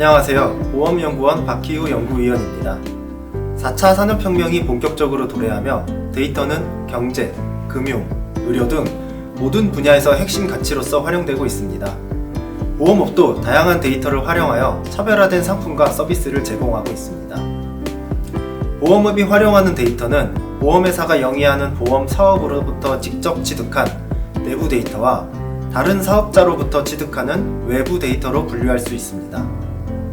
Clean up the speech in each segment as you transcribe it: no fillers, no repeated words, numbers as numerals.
안녕하세요. 보험연구원 박희우 연구위원입니다. 4차 산업혁명이 본격적으로 도래하며 데이터는 경제, 금융, 의료 등 모든 분야에서 핵심 가치로서 활용되고 있습니다. 보험업도 다양한 데이터를 활용하여 차별화된 상품과 서비스를 제공하고 있습니다. 보험업이 활용하는 데이터는 보험회사가 영위하는 보험 사업으로부터 직접 취득한 내부 데이터와 다른 사업자로부터 취득하는 외부 데이터로 분류할 수 있습니다.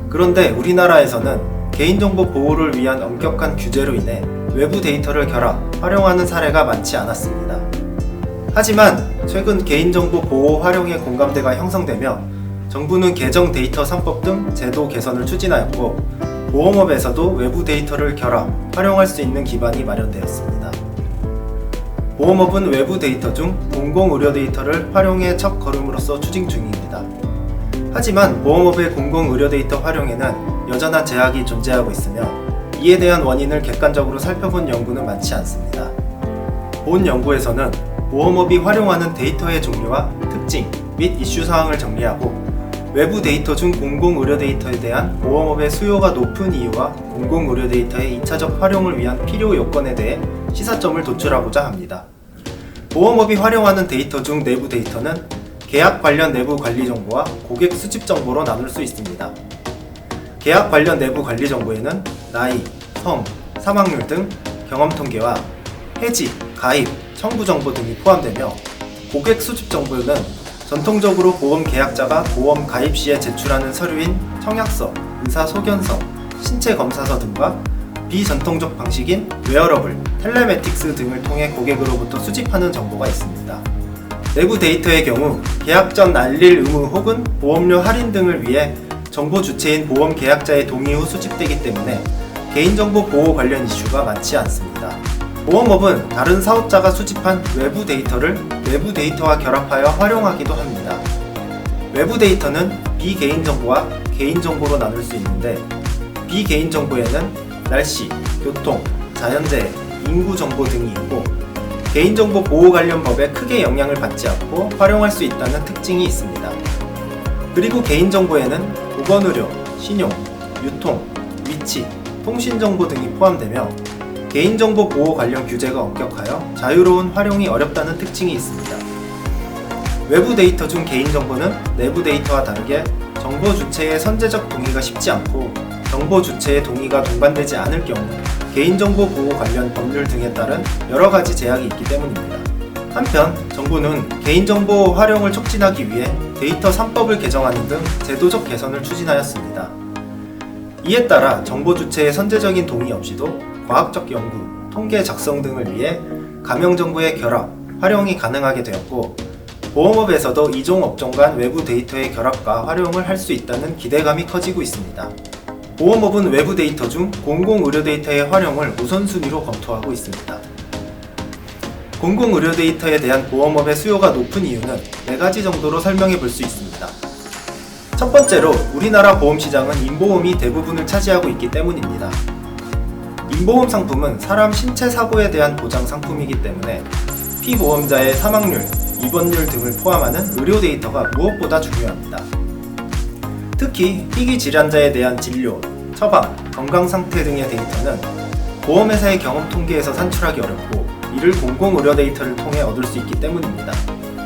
그런데 우리나라에서는 개인정보 보호를 위한 엄격한 규제로 인해 외부 데이터를 결합, 활용하는 사례가 많지 않았습니다. 하지만 최근 개인정보 보호 활용의 공감대가 형성되며 정부는 개정 데이터 3법 등 제도 개선을 추진하였고 보험업에서도 외부 데이터를 결합, 활용할 수 있는 기반이 마련되었습니다. 보험업은 외부 데이터 중 공공의료 데이터를 활용해 첫 걸음으로서 추진 중입니다. 하지만 보험업의 공공의료 데이터 활용에는 여전한 제약이 존재하고 있으며 이에 대한 원인을 객관적으로 살펴본 연구는 많지 않습니다. 본 연구에서는 보험업이 활용하는 데이터의 종류와 특징 및 이슈 사항을 정리하고 외부 데이터 중 공공의료 데이터에 대한 보험업의 수요가 높은 이유와 공공의료 데이터의 2차적 활용을 위한 필요 요건에 대해 시사점을 도출하고자 합니다. 보험업이 활용하는 데이터 중 내부 데이터는 계약 관련 내부 관리 정보와 고객 수집 정보로 나눌 수 있습니다. 계약 관련 내부 관리 정보에는 나이, 성, 사망률 등 경험 통계와 해지, 가입, 청구 정보 등이 포함되며 고객 수집 정보는 전통적으로 보험 계약자가 보험 가입 시에 제출하는 서류인 청약서, 의사소견서, 신체검사서 등과 비전통적 방식인 웨어러블, 텔레매틱스 등을 통해 고객으로부터 수집하는 정보가 있습니다. 내부 데이터의 경우 계약 전 알릴 의무 혹은 보험료 할인 등을 위해 정보 주체인 보험 계약자의 동의 후 수집되기 때문에 개인정보 보호 관련 이슈가 많지 않습니다. 보험업은 다른 사업자가 수집한 외부 데이터를 내부 데이터와 결합하여 활용하기도 합니다. 외부 데이터는 비개인정보와 개인정보로 나눌 수 있는데 비개인정보에는 날씨, 교통, 자연재해, 인구정보 등이 있고 개인정보 보호 관련 법에 크게 영향을 받지 않고 활용할 수 있다는 특징이 있습니다. 그리고 개인정보에는 보건의료, 신용, 유통, 위치, 통신정보 등이 포함되며 개인정보 보호 관련 규제가 엄격하여 자유로운 활용이 어렵다는 특징이 있습니다. 외부 데이터 중 개인정보는 내부 데이터와 다르게 정보 주체의 선제적 동의가 쉽지 않고 정보 주체의 동의가 동반되지 않을 경우 개인정보 보호 관련 법률 등에 따른 여러 가지 제약이 있기 때문입니다. 한편 정부는 개인정보 활용을 촉진하기 위해 데이터 3법을 개정하는 등 제도적 개선을 추진하였습니다. 이에 따라 정보 주체의 선제적인 동의 없이도 과학적 연구, 통계 작성 등을 위해 가명정보의 결합, 활용이 가능하게 되었고 보험업에서도 이종 업종 간 외부 데이터의 결합과 활용을 할 수 있다는 기대감이 커지고 있습니다. 보험업은 외부 데이터 중 공공의료 데이터의 활용을 우선순위로 검토하고 있습니다. 공공의료 데이터에 대한 보험업의 수요가 높은 이유는 4가지 정도로 설명해 볼 수 있습니다. 첫 번째로 우리나라 보험시장은 인보험이 대부분을 차지하고 있기 때문입니다. 인보험 상품은 사람 신체 사고에 대한 보장 상품이기 때문에 피보험자의 사망률, 입원율 등을 포함하는 의료 데이터가 무엇보다 중요합니다. 특히 희귀 질환자에 대한 진료, 처방, 건강 상태 등의 데이터는 보험회사의 경험 통계에서 산출하기 어렵고 이를 공공의료 데이터를 통해 얻을 수 있기 때문입니다.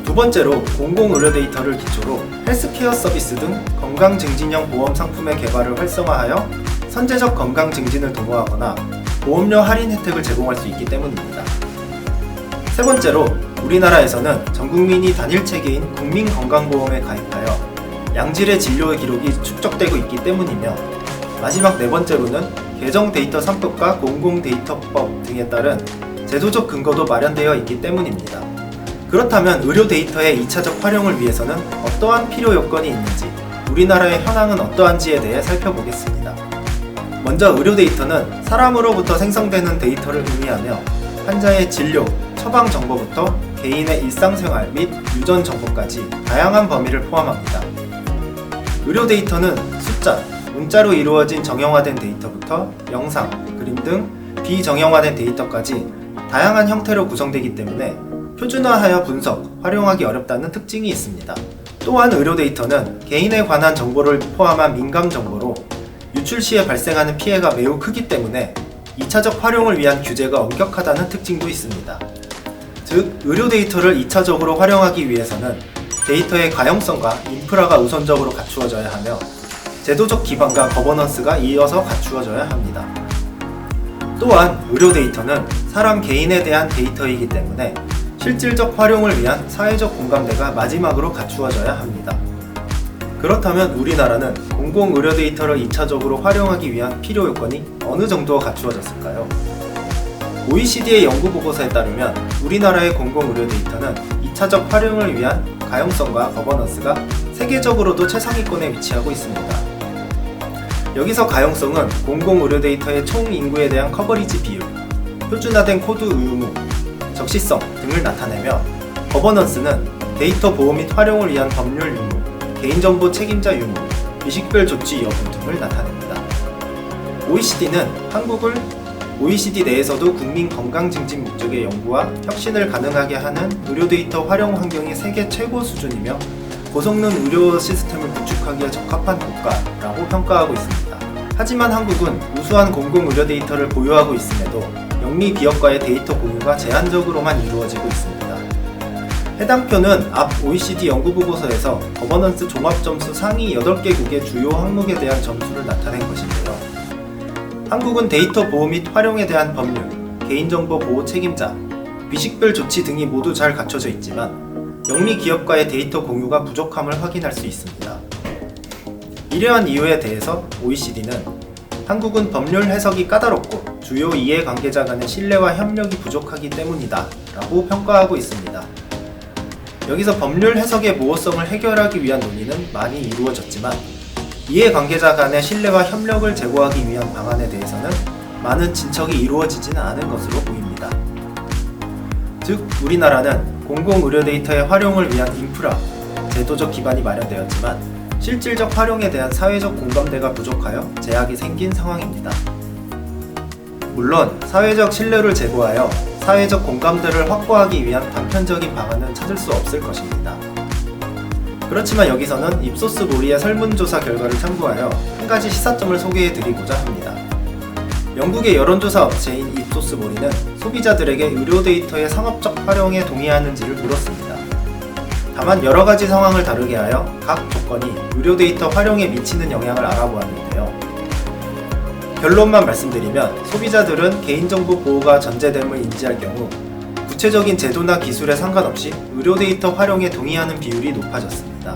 두 번째로 공공의료 데이터를 기초로 헬스케어 서비스 등 건강증진형 보험 상품의 개발을 활성화하여 선제적 건강 증진을 도모하거나 보험료 할인 혜택을 제공할 수 있기 때문입니다. 세 번째로 우리나라에서는 전국민이 단일 체계인 국민건강보험에 가입하여 양질의 진료 기록이 축적되고 있기 때문이며 마지막 네 번째로는 개정 데이터 3법과 공공데이터법 등에 따른 제도적 근거도 마련되어 있기 때문입니다. 그렇다면 의료 데이터의 2차적 활용을 위해서는 어떠한 필요 요건이 있는지 우리나라의 현황은 어떠한지에 대해 살펴보겠습니다. 먼저 의료 데이터는 사람으로부터 생성되는 데이터를 의미하며 환자의 진료, 처방 정보부터 개인의 일상생활 및 유전 정보까지 다양한 범위를 포함합니다. 의료 데이터는 숫자, 문자로 이루어진 정형화된 데이터부터 영상, 그림 등 비정형화된 데이터까지 다양한 형태로 구성되기 때문에 표준화하여 분석, 활용하기 어렵다는 특징이 있습니다. 또한 의료 데이터는 개인에 관한 정보를 포함한 민감 정보로 유출 시에 발생하는 피해가 매우 크기 때문에 2차적 활용을 위한 규제가 엄격하다는 특징도 있습니다. 즉, 의료 데이터를 2차적으로 활용하기 위해서는 데이터의 가용성과 인프라가 우선적으로 갖추어져야 하며 제도적 기반과 거버넌스가 이어서 갖추어져야 합니다. 또한 의료 데이터는 사람 개인에 대한 데이터이기 때문에 실질적 활용을 위한 사회적 공감대가 마지막으로 갖추어져야 합니다. 그렇다면 우리나라는 공공의료 데이터를 2차적으로 활용하기 위한 필요 요건이 어느 정도 갖추어졌을까요? OECD의 연구 보고서에 따르면 우리나라의 공공의료 데이터는 2차적 활용을 위한 가용성과 거버넌스가 세계적으로도 최상위권에 위치하고 있습니다. 여기서 가용성은 공공의료 데이터의 총 인구에 대한 커버리지 비율, 표준화된 코드 의무, 적시성 등을 나타내며 거버넌스는 데이터 보호 및 활용을 위한 법률 유무, 개인정보 책임자 유무, 미식별 조치 여부 등을 나타냅니다. OECD는 한국을 OECD 내에서도 국민 건강 증진 목적의 연구와 혁신을 가능하게 하는 의료 데이터 활용 환경이 세계 최고 수준이며 고성능 의료 시스템을 구축하기에 적합한 국가라고 평가하고 있습니다. 하지만 한국은 우수한 공공의료 데이터를 보유하고 있음에도 영리 기업과의 데이터 공유가 제한적으로만 이루어지고 있습니다. 해당 표는 앞 OECD 연구 보고서에서 거버넌스 종합점수 상위 8개국의 주요 항목에 대한 점수를 나타낸 것인데요. 한국은 데이터 보호 및 활용에 대한 법률, 개인정보 보호 책임자, 비식별 조치 등이 모두 잘 갖춰져 있지만 영리 기업과의 데이터 공유가 부족함을 확인할 수 있습니다. 이러한 이유에 대해서 OECD는 한국은 법률 해석이 까다롭고 주요 이해관계자 간의 신뢰와 협력이 부족하기 때문이다 라고 평가하고 있습니다. 여기서 법률 해석의 모호성을 해결하기 위한 논의는 많이 이루어졌지만 이해관계자 간의 신뢰와 협력을 제고하기 위한 방안에 대해서는 많은 진척이 이루어지지는 않은 것으로 보입니다. 즉, 우리나라는 공공의료 데이터의 활용을 위한 인프라, 제도적 기반이 마련되었지만 실질적 활용에 대한 사회적 공감대가 부족하여 제약이 생긴 상황입니다. 물론 사회적 신뢰를 제고하여 사회적 공감대를 확보하기 위한 단편적인 방안은 찾을 수 없을 것입니다. 그렇지만 여기서는 입소스 모리의 설문조사 결과를 참고하여 한 가지 시사점을 소개해드리고자 합니다. 영국의 여론조사 업체인 입소스 모리는 소비자들에게 의료 데이터의 상업적 활용에 동의하는지를 물었습니다. 다만 여러 가지 상황을 다르게 하여 각 조건이 의료 데이터 활용에 미치는 영향을 알아보았는데요. 결론만 말씀드리면 소비자들은 개인정보 보호가 전제됨을 인지할 경우 구체적인 제도나 기술에 상관없이 의료 데이터 활용에 동의하는 비율이 높아졌습니다.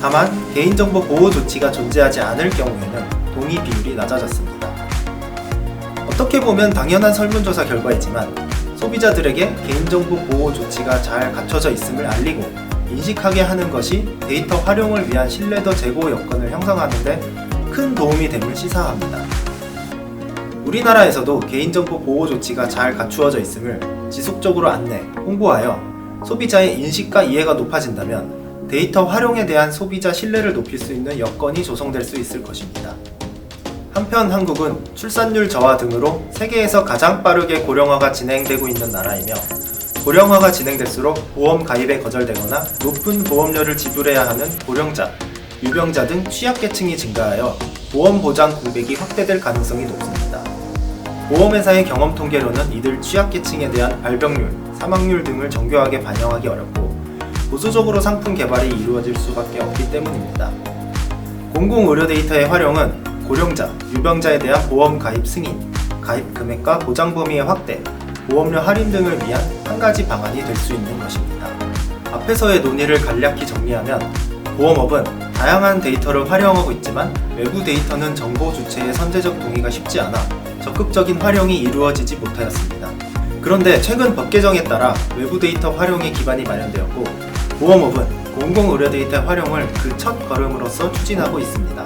다만 개인정보 보호 조치가 존재하지 않을 경우에는 동의 비율이 낮아졌습니다. 어떻게 보면 당연한 설문조사 결과이지만 소비자들에게 개인정보 보호 조치가 잘 갖춰져 있음을 알리고 인식하게 하는 것이 데이터 활용을 위한 신뢰도 제고 여건을 형성하는 데 큰 도움이 됨을 시사합니다. 우리나라에서도 개인정보 보호 조치가 잘 갖추어져 있음을 지속적으로 안내, 홍보하여 소비자의 인식과 이해가 높아진다면 데이터 활용에 대한 소비자 신뢰를 높일 수 있는 여건이 조성될 수 있을 것입니다. 한편 한국은 출산율 저하 등으로 세계에서 가장 빠르게 고령화가 진행되고 있는 나라이며 고령화가 진행될수록 보험 가입에 거절되거나 높은 보험료를 지불해야 하는 고령자, 유병자 등 취약계층이 증가하여 보험 보장 공백이 확대될 가능성이 높습니다. 보험회사의 경험 통계로는 이들 취약계층에 대한 발병률, 사망률 등을 정교하게 반영하기 어렵고 보수적으로 상품 개발이 이루어질 수밖에 없기 때문입니다. 공공의료 데이터의 활용은 고령자, 유병자에 대한 보험 가입 승인, 가입 금액과 보장 범위의 확대, 보험료 할인 등을 위한 한 가지 방안이 될 수 있는 것입니다. 앞에서의 논의를 간략히 정리하면 보험업은 다양한 데이터를 활용하고 있지만 외부 데이터는 정보 주체의 선제적 동의가 쉽지 않아 적극적인 활용이 이루어지지 못하였습니다. 그런데 최근 법 개정에 따라 외부 데이터 활용의 기반이 마련되었고 보험업은 공공의료 데이터 활용을 그 첫 걸음으로써 추진하고 있습니다.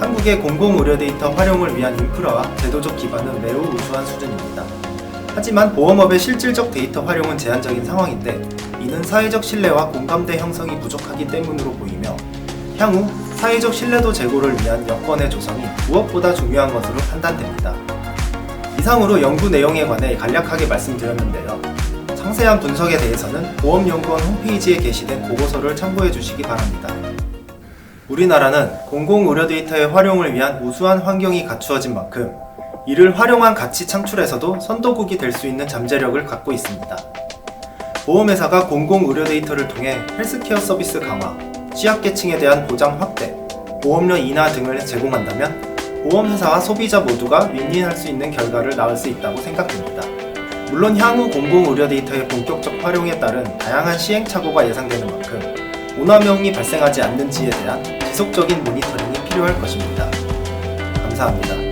한국의 공공의료 데이터 활용을 위한 인프라와 제도적 기반은 매우 우수한 수준입니다. 하지만 보험업의 실질적 데이터 활용은 제한적인 상황인데 이는 사회적 신뢰와 공감대 형성이 부족하기 때문으로 보이며 향후 사회적 신뢰도 제고를 위한 여건의 조성이 무엇보다 중요한 것으로 판단됩니다. 이상으로 연구 내용에 관해 간략하게 말씀드렸는데요. 상세한 분석에 대해서는 보험연구원 홈페이지에 게시된 보고서를 참고해 주시기 바랍니다. 우리나라는 공공의료 데이터의 활용을 위한 우수한 환경이 갖추어진 만큼 이를 활용한 가치 창출에서도 선도국이 될 수 있는 잠재력을 갖고 있습니다. 보험회사가 공공의료 데이터를 통해 헬스케어 서비스 강화, 취약계층에 대한 보장 확대, 보험료 인하 등을 제공한다면 보험회사와 소비자 모두가 윈윈할 수 있는 결과를 낳을 수 있다고 생각됩니다. 물론 향후 공공의료 데이터의 본격적 활용에 따른 다양한 시행착오가 예상되는 만큼 오남용이 발생하지 않는지에 대한 지속적인 모니터링이 필요할 것입니다. 감사합니다.